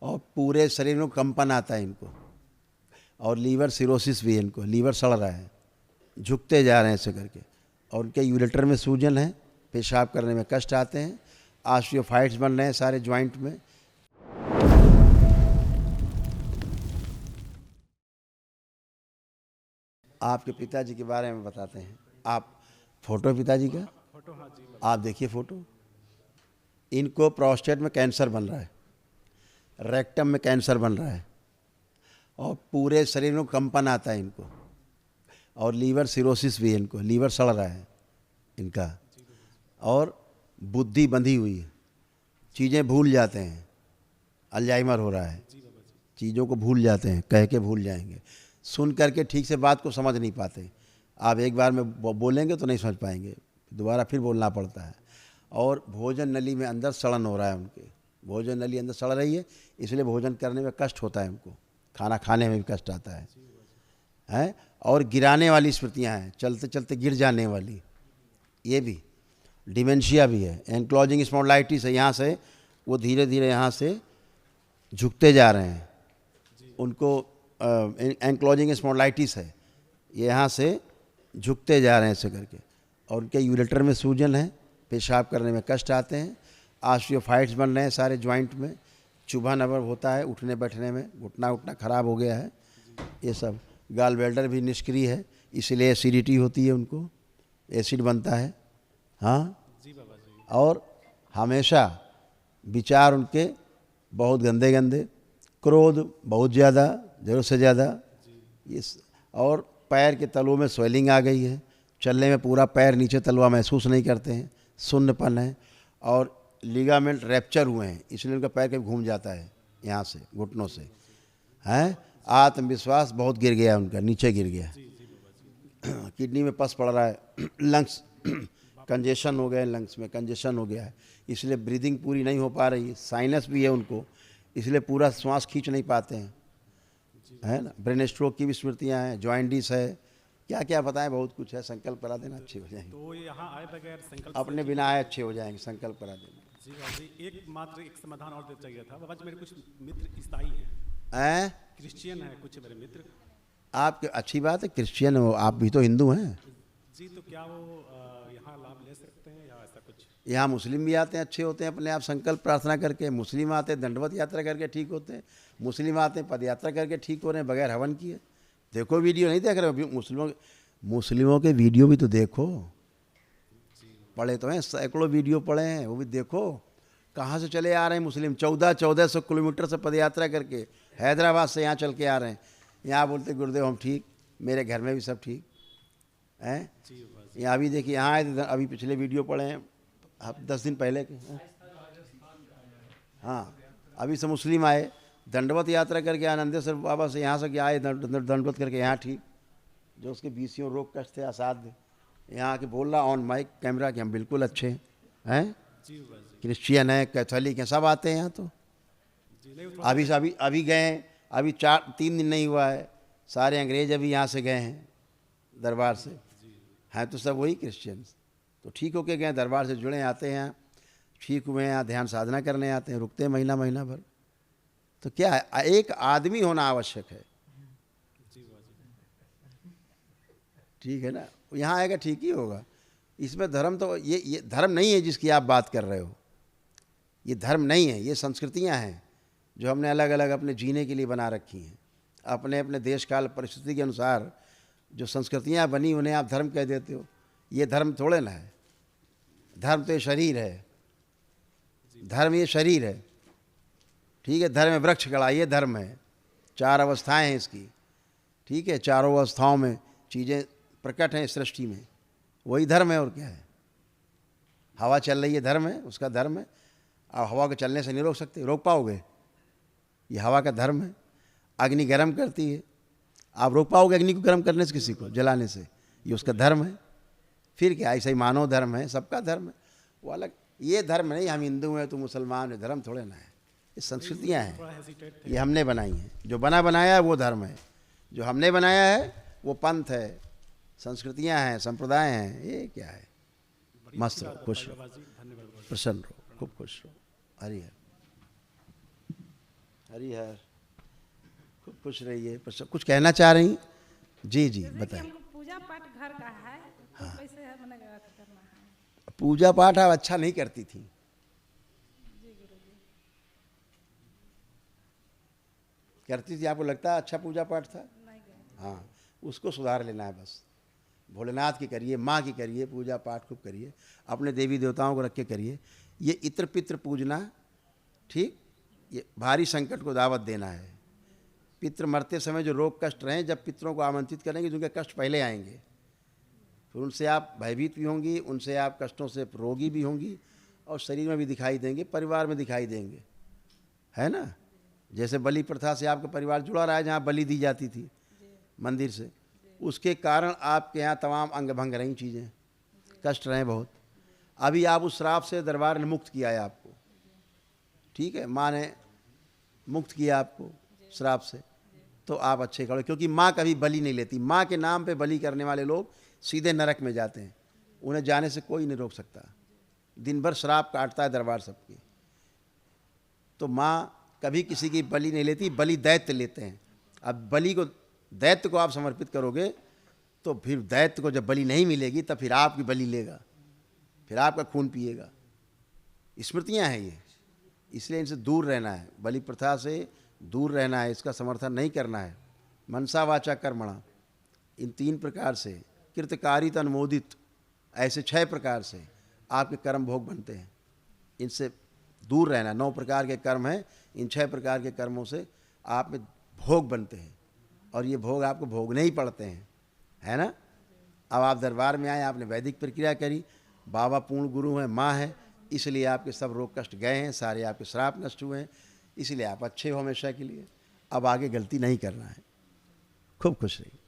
और पूरे शरीर में कंपन आता है इनको, और लीवर सिरोसिस भी है इनको, लीवर सड़ रहा है, झुकते जा रहे हैं ऐसे करके, और उनके यूरेटर में सूजन है, पेशाब करने में कष्ट आते हैं, ऑस्टियोफाइट्स बन रहे हैं सारे जॉइंट में। आपके पिताजी के बारे में बताते हैं। आप फोटो पिताजी का फोटो, हाँ जी। आप देखिए फोटो। इनको प्रोस्टेट में कैंसर बन रहा है, रेक्टम में कैंसर बन रहा है, और पूरे शरीर में कंपन आता है इनको, और लीवर सिरोसिस भी है इनको, लीवर सड़ रहा है इनका, और बुद्धि बंधी हुई है, चीज़ें भूल जाते हैं, अल्जाइमर हो रहा है, चीज़ों को भूल जाते हैं, कह के भूल जाएंगे, सुन करके ठीक से बात को समझ नहीं पाते। आप एक बार में बोलेंगे तो नहीं समझ पाएंगे, दोबारा फिर बोलना पड़ता है। और भोजन नली में अंदर सड़न हो रहा है उनके, भोजन नली अंदर सड़ रही है, इसलिए भोजन करने में कष्ट होता है उनको, खाना खाने में भी कष्ट आता है। और गिराने वाली स्मृतियाँ हैं, चलते चलते गिर जाने वाली, ये भी डिमेंशिया भी है, एंक्लोजिंग स्पॉन्डिलाइटिस है, यहाँ से वो धीरे धीरे यहाँ से झुकते जा रहे हैं, उनको एंक्लोजिंग स्पॉन्डिलाइटिस है, ये यहाँ से झुकते जा रहे हैं ऐसे करके, और उनके यूरेटर में सूजन है, पेशाब करने में कष्ट आते हैं, ऑस्टियोफाइट्स बन रहे हैं सारे जॉइंट में, चुभन अबर होता है उठने बैठने में, घुटना उठना खराब हो गया है, ये सब। गाल बेल्डर भी निष्क्रिय है, इसलिए एसिडिटी होती है उनको, एसिड बनता है। हाँ जी बाबा जी। और हमेशा विचार उनके बहुत गंदे गंदे, क्रोध बहुत ज़्यादा, ज़रूरत से ज़्यादा, ये और पैर के तलवों में स्वेलिंग आ गई है, चलने में पूरा पैर नीचे तलवा महसूस नहीं करते हैं, सुन्नपन है, और लिगामेंट रैप्चर हुए हैं, इसलिए उनका पैर कभी घूम जाता है यहाँ से, घुटनों से, हैं। आत्मविश्वास बहुत गिर गया उनका, नीचे गिर गया, किडनी में पस पड़ रहा है, लंग्स कंजेशन हो गए, लंग्स में कंजेशन हो गया है, इसलिए ब्रीदिंग पूरी नहीं हो पा रही है, साइनस भी है उनको, इसलिए पूरा श्वास खींच नहीं पाते हैं, है ना। ब्रेन स्ट्रोक की भी स्मृतियाँ हैं, जॉइंटिस है, क्या क्या बताएं, बहुत कुछ है। संकल्प करा देना, अच्छे हो जाएंगे, तो यहाँ आए बगैर संकल्प अपने बिना आए अच्छे हो जाएंगे, संकल्प करा देना। जी बाबा जी। एक मात्र एक समाधान और दे चाहिए था बाबा जी, मेरे कुछ मित्र ईसाई हैं, हैं क्रिश्चियन हैं कुछ मेरे मित्र। आप, अच्छी बात है, क्रिश्चियन हो आप भी, तो हिंदू हैं। जी, तो क्या वो यहाँ लाभ ले सकते हैं या ऐसा कुछ? यहाँ मुस्लिम भी आते हैं, अच्छे होते हैं, अपने आप संकल्प प्रार्थना करके। मुस्लिम आते हैं दंडवत यात्रा करके ठीक होते हैं, मुस्लिम आते हैं पद यात्रा करके ठीक हो रहे हैं बगैर हवन किए। देखो वीडियो, नहीं देख रहे हो? मुस्लिमों के वीडियो भी तो देखो, पढ़े तो हैं, सैकड़ों वीडियो पढ़े हैं, वो भी देखो। कहाँ से चले आ रहे हैं मुस्लिम, 1400 किलोमीटर से पद यात्रा करके, हैदराबाद से यहाँ चल के आ रहे हैं। यहाँ बोलते गुरुदेव हम ठीक, मेरे घर में भी सब ठीक हैं। यहाँ अभी देखिए, यहाँ आए थे, अभी पिछले वीडियो पढ़े हैं 10 दिन पहले के। हाँ, अभी से मुस्लिम आए, दंडवत यात्रा करके आनंदेश्वर बाबा से यहाँ से क्या आए, दंडवत करके यहाँ ठीक, जो उसके बीसियों रोग कष्ट थे असाध्य, यहाँ आके बोल रहा ऑन माइक कैमरा कि हम बिल्कुल अच्छे हैं। क्रिश्चियन है, कैथोलिक हैं, सब आते हैं यहाँ। तो अभी गए, अभी 3 दिन नहीं हुआ है, सारे अंग्रेज अभी यहाँ से गए हैं दरबार से, हैं तो सब वही क्रिश्चियंस, तो ठीक होके गए, दरबार से जुड़े, आते हैं यहाँ, ठीक हुए हैं, यहाँ ध्यान साधना करने आते हैं, रुकते हैं महीना महीना भर। तो क्या है, एक आदमी होना आवश्यक है, ठीक है ना। यहाँ आएगा ठीक ही होगा। इसमें धर्म तो ये धर्म नहीं है जिसकी आप बात कर रहे हो, ये धर्म नहीं है, ये संस्कृतियाँ हैं जो हमने अलग अलग अपने जीने के लिए बना रखी हैं। अपने अपने देश काल परिस्थिति के अनुसार जो संस्कृतियाँ बनी उन्हें आप धर्म कह देते हो, ये धर्म थोड़े ना है। धर्म तो ये शरीर है, धर्म ये शरीर है, ठीक है। धर्म में वृक्ष खड़ा, ये धर्म है, 4 अवस्थाएं हैं इसकी, ठीक है। चारों अवस्थाओं में चीज़ें प्रकट हैं सृष्टि में, वही धर्म है, और क्या है। हवा चल रही है, धर्म है, उसका धर्म है। आप हवा को चलने से नहीं रोक सकते, रोक पाओगे? ये हवा का धर्म है। अग्नि गर्म करती है, आप रोक पाओगे अग्नि को गर्म करने से, किसी को जलाने से? ये उसका धर्म है। फिर क्या, ऐसा ही मानव धर्म है, सबका धर्म है, वो अलग। ये धर्म नहीं, हम हिंदू हैं तो मुसलमान है, धर्म थोड़े ना है, ये संस्कृतियाँ हैं, ये हमने बनाई हैं। जो बनाया है वो धर्म है, जो हमने बनाया है वो पंथ है, संस्कृतियाँ हैं, संप्रदाय हैं। ये क्या है? मस्त रहो, खुश रहो, प्रसन्न रहो, खूब खुश रहो। हरि हर। हरिहर, खूब खुश रहिए। कुछ कहना चाह रही? जी जी जैसे कि बताइए। हमको पूजा पाठ घर का है तो कैसे है मैंने करना है? पूजा पाठ आप अच्छा नहीं करती थी। करती थी, आपको लगता है अच्छा पूजा पाठ था? नहीं गए। हाँ, उसको सुधार लेना है बस। भोलेनाथ की करिए, माँ की करिए, पूजा पाठ खूब करिए, अपने देवी देवताओं को रख के करिए। ये इत्र पित्र पूजना, ठीक, ये भारी संकट को दावत देना है। पितृ मरते समय जो रोग कष्ट रहें, जब पितरों को आमंत्रित करेंगे तो उनके कष्ट पहले आएंगे, फिर उनसे आप भयभीत भी होंगी, उनसे आप कष्टों से रोगी भी होंगी, और शरीर में भी दिखाई देंगे, परिवार में दिखाई देंगे, है ना। जैसे बलि प्रथा से आपका परिवार जुड़ा रहा है, जहाँ बलि दी जाती थी मंदिर से, उसके कारण आपके यहाँ तमाम अंग भंग रही चीज़ें, कष्ट रहे बहुत। अभी आप उस श्राप से दरबार ने मुक्त किया है आपको, ठीक है, माँ ने मुक्त किया आपको श्राप से, तो आप अच्छे करो। क्योंकि माँ कभी बलि नहीं लेती। माँ के नाम पे बलि करने वाले लोग सीधे नरक में जाते हैं, उन्हें जाने से कोई नहीं रोक सकता। दिन भर श्राप काटता है दरबार सबकी। तो माँ कभी किसी की बलि नहीं लेती, बलि दैत्य लेते हैं। अब बलि को, दैत्य को आप समर्पित करोगे तो फिर दैत्य को जब बलि नहीं मिलेगी तब फिर आपकी बलि लेगा, फिर आपका खून पिएगा। स्मृतियाँ हैं ये, इसलिए इनसे दूर रहना है, बलि प्रथा से दूर रहना है, इसका समर्थन नहीं करना है। मनसा वाचा कर्मणा, इन 3 प्रकार से, कृतकारित अनुमोदित, ऐसे 6 प्रकार से आपके कर्म भोग बनते हैं, इनसे दूर रहना। 9 प्रकार के कर्म हैं, इन 6 प्रकार के कर्मों से आप में भोग बनते हैं, और ये भोग आपको भोगने ही पड़ते हैं, है ना। अब आप दरबार में आए, आपने वैदिक प्रक्रिया करी, बाबा पूर्ण गुरु हैं, माँ है, इसलिए आपके सब रोग कष्ट गए हैं, सारे आपके श्राप नष्ट हुए हैं, इसलिए आप अच्छे हो हमेशा के लिए। अब आगे गलती नहीं करना है। खूब खुश रहिए।